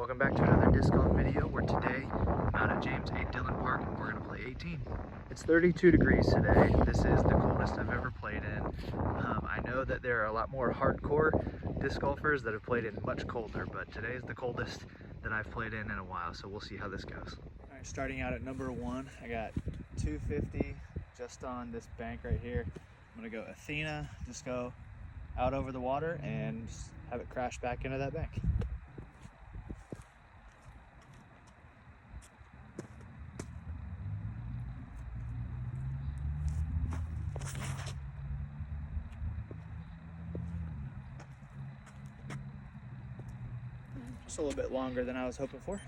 Welcome back to another disc golf video where today I'm out at James A. Dillon Park and we're going to play 18. It's 32 degrees today. This is the coldest I've ever played in. I know that there are a lot more hardcore disc golfers that have played in much colder, but today is the coldest that I've played in a while, so we'll see how this goes. All right, starting out at number 1, I got 250 just on this bank right here. I'm going to go Athena, just go out over the water and just have it crash back into that bank. Just a little bit longer than I was hoping for.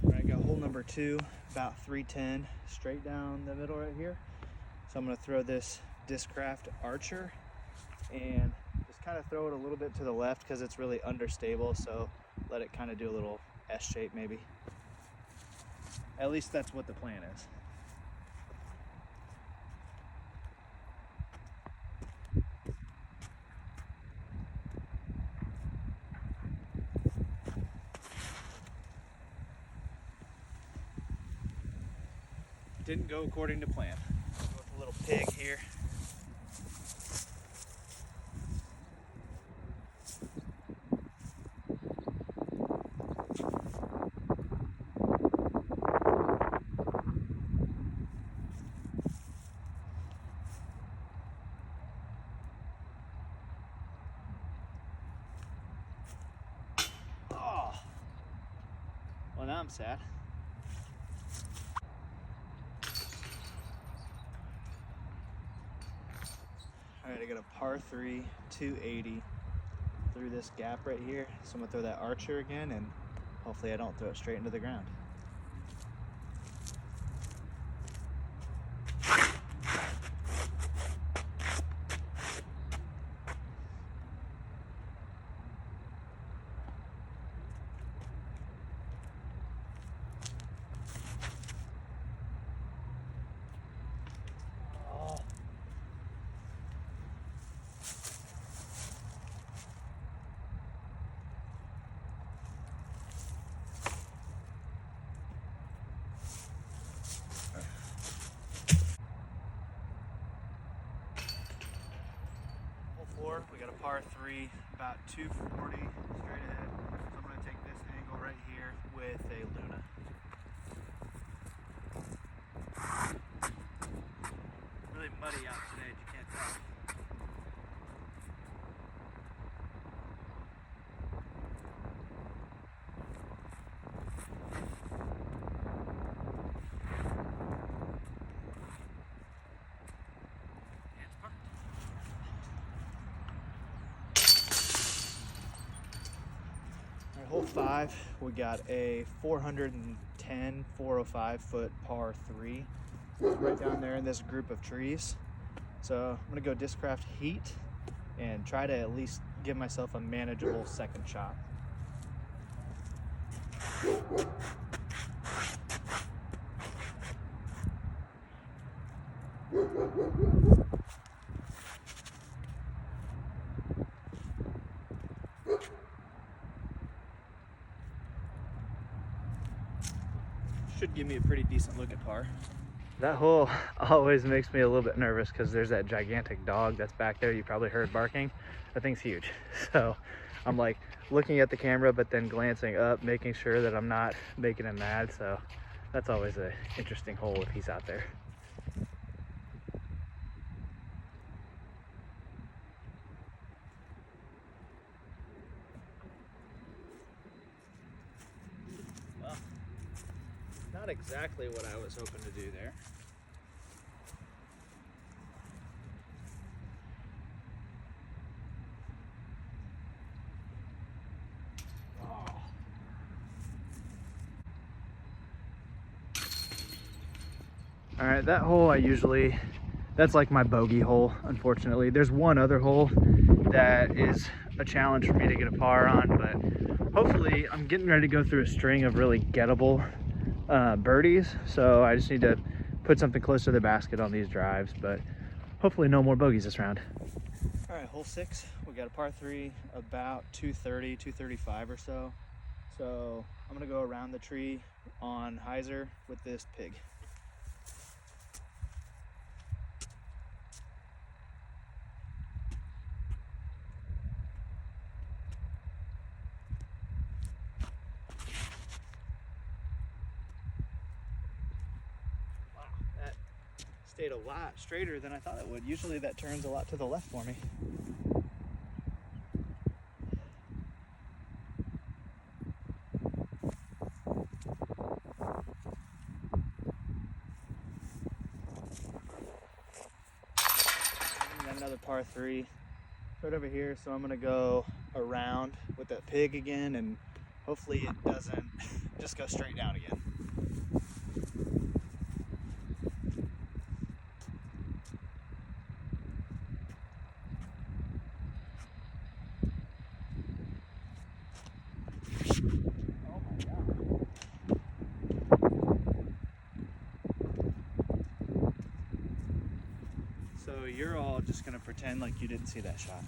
Alright, got hole number 2, about 310, straight down the middle right here. So I'm going to throw this Discraft Archer and just kind of throw it a little bit to the left because it's really understable, so let it kind of do a little S shape maybe. At least that's what the plan is. Didn't go according to plan. Go with a little pig here. Oh, well, now I'm sad. All right, I got a par 3, 280 through this gap right here. So I'm gonna throw that Archer again, and hopefully I don't throw it straight into the ground. We got a par 3, about 240 straight ahead. So I'm going to take this angle right here with a Luna. Really muddy out today, if you can't tell. Hole 5, we got a 410, 405 foot par 3. It's right down there in this group of trees. So I'm gonna go Discraft Heat and try to at least give myself a manageable second shot. Should give me a pretty decent look at par. That hole always makes me a little bit nervous because there's that gigantic dog that's back there. You probably heard barking. That thing's huge. So I'm like looking at the camera, but then glancing up, making sure that I'm not making him mad. So that's always an interesting hole if he's out there. Not exactly what I was hoping to do there. Oh. All right, that hole that's like my bogey hole, unfortunately. There's one other hole that is a challenge for me to get a par on, but hopefully I'm getting ready to go through a string of really gettable birdies, so I just need to put something close to the basket on these drives, but hopefully no more bogeys this round. All right, hole 6, we got a par 3 about 230, 235 or so. So I'm gonna go around the tree on hyzer with this pig. Stayed a lot straighter than I thought it would. Usually that turns a lot to the left for me. Got another par 3 right over here, so I'm gonna go around with that pig again, and hopefully it doesn't just go straight down again. So you're all just gonna pretend like you didn't see that shot.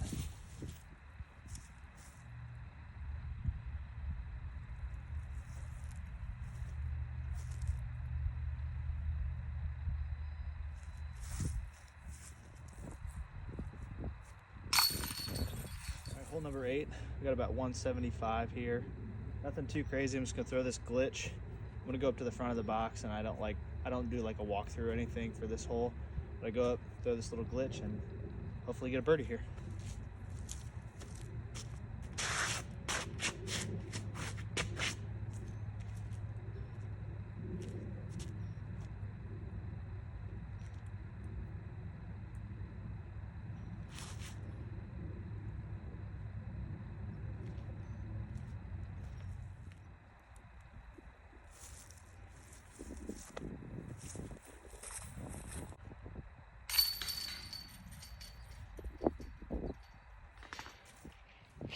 All right, hole number 8, we got about 175 here. Nothing too crazy. I'm just gonna throw this glitch. I'm gonna go up to the front of the box, and I don't do like a walkthrough or anything for this hole. But I go up, throw this little glitch, and hopefully get a birdie here.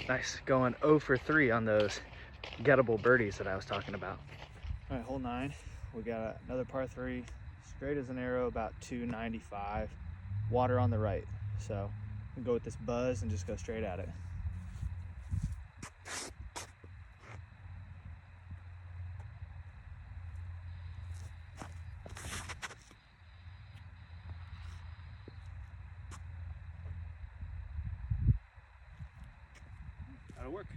Nice, going 0 for 3 on those gettable birdies that I was talking about. All right, hole 9, we got another par 3, straight as an arrow, about 295, water on the right. So I'm gonna go with this buzz and just go straight at it. That'll work.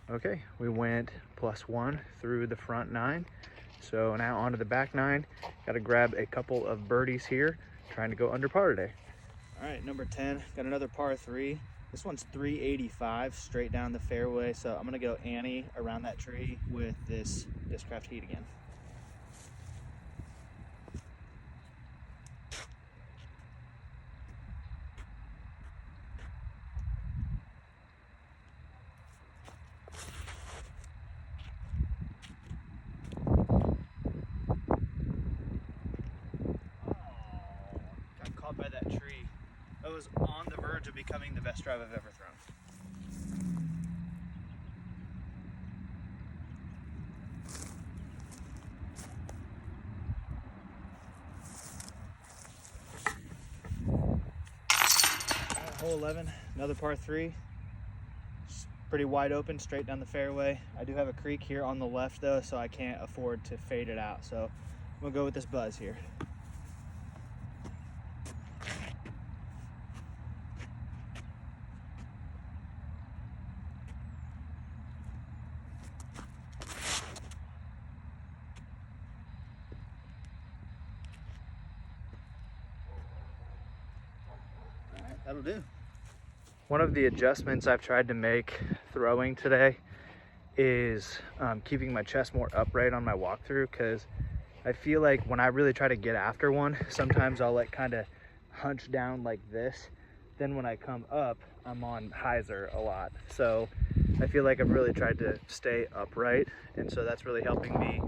Okay, we went +1 through the front 9. So now onto the back 9. Got to grab a couple of birdies here, trying to go under par today. All right, number 10, got another par 3. This one's 385 straight down the fairway. So I'm gonna go Annie around that tree with this Discraft Heat again. By that tree. That was on the verge of becoming the best drive I've ever thrown. Hole 11, another par 3. Pretty wide open, straight down the fairway. I do have a creek here on the left though, so I can't afford to fade it out. So I'm gonna go with this buzz here. That'll do. One of the adjustments I've tried to make throwing today is keeping my chest more upright on my walkthrough, because I feel like when I really try to get after one, sometimes I'll like kind of hunch down like this. Then when I come up, I'm on hyzer a lot. So I feel like I've really tried to stay upright, and so that's really helping me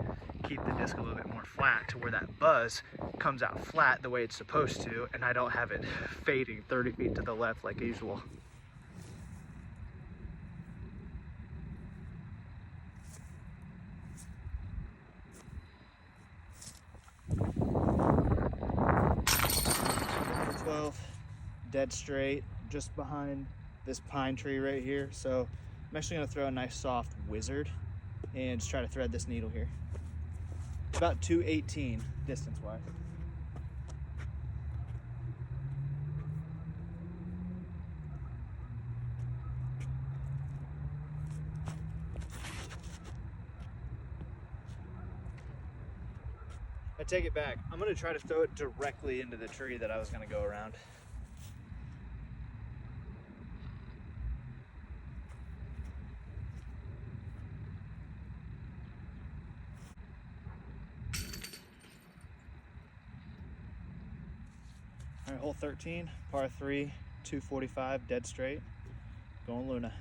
keep the disc a little bit more flat to where that buzz comes out flat the way it's supposed to, and I don't have it fading 30 feet to the left like usual. Number 12, dead straight, just behind this pine tree right here. So I'm actually gonna throw a nice soft wizard and just try to thread this needle here. About 218 distance-wise. I take it back. I'm gonna try to throw it directly into the tree that I was gonna go around. All right, hole 13, par 3, 245, dead straight, going Luna.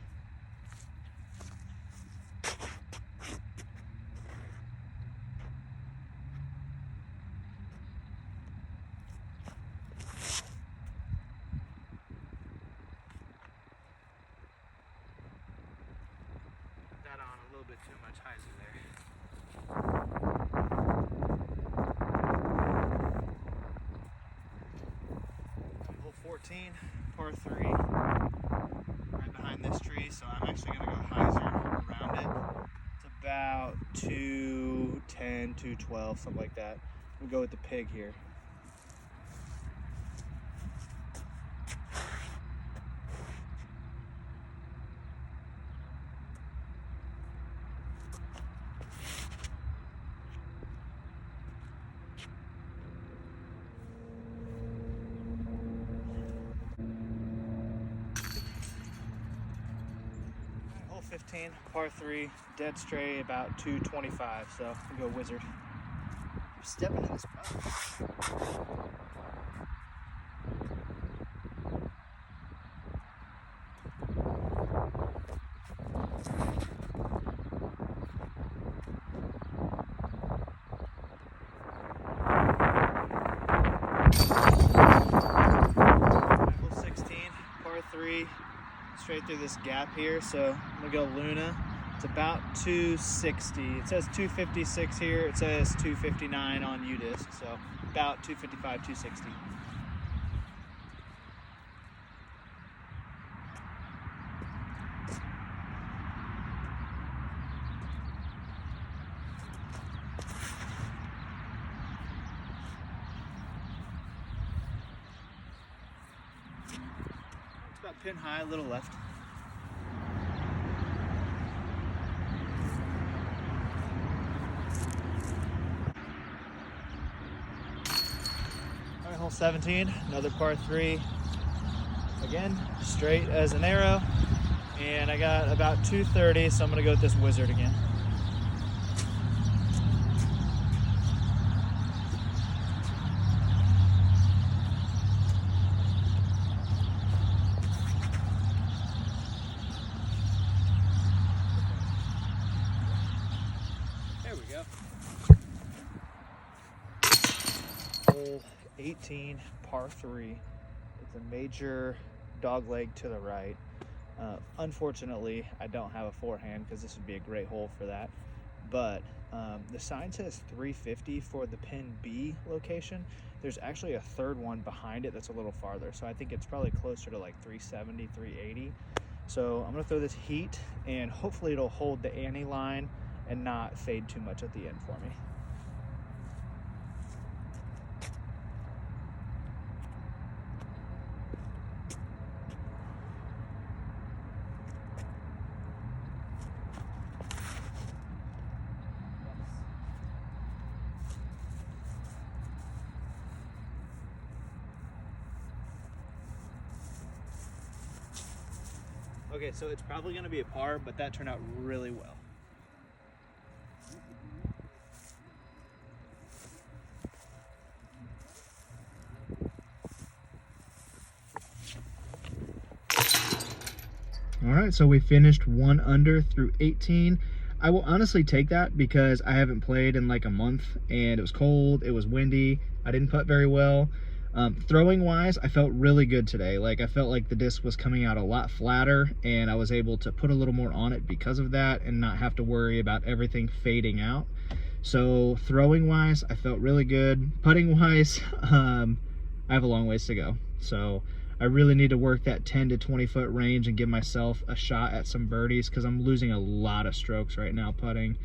That on a little bit too much hyzer there. Hole 14, par 3, right behind this tree, so I'm actually going to go hyzer around it. It's about 210, 212, something like that. We'll go with the pig here. Hole 15, par 3, dead straight, about 225, so we'll go wizard. I'm stepping in this mud. Hole 16, par 3, straight through this gap here, so I'm gonna go Luna. It's about 260. It says 256 here. It says 259 on UDisc, so about 255, 260. It's about pin high, a little left. All right, hole 17, another par 3. Again, straight as an arrow. And I got about 230, so I'm gonna go with this wizard again. There we go. Hole 18, par 3. It's a major dog leg to the right. Unfortunately, I don't have a forehand because this would be a great hole for that. But the sign says 350 for the pin B location. There's actually a third one behind it that's a little farther. So I think it's probably closer to like 370, 380. So I'm gonna throw this heat and hopefully it'll hold the ante line and not fade too much at the end for me. Okay, so it's probably gonna be a par, but that turned out really well. All right, so we finished 1 under through 18. I will honestly take that because I haven't played in like a month and it was cold, it was windy, I didn't putt very well. Throwing wise, I felt really good today. Like I felt like the disc was coming out a lot flatter and I was able to put a little more on it because of that and not have to worry about everything fading out. So throwing wise, I felt really good. Putting wise, I have a long ways to go. So I really need to work that 10 to 20 foot range and give myself a shot at some birdies because I'm losing a lot of strokes right now putting.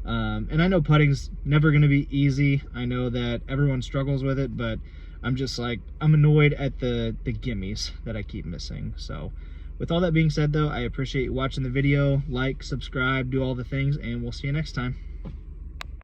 And I know putting's never going to be easy. I know that everyone struggles with it, but I'm just like, I'm annoyed at the gimmies that I keep missing. So with all that being said though, I appreciate you watching the video. Like, subscribe, do all the things, and we'll see you next time.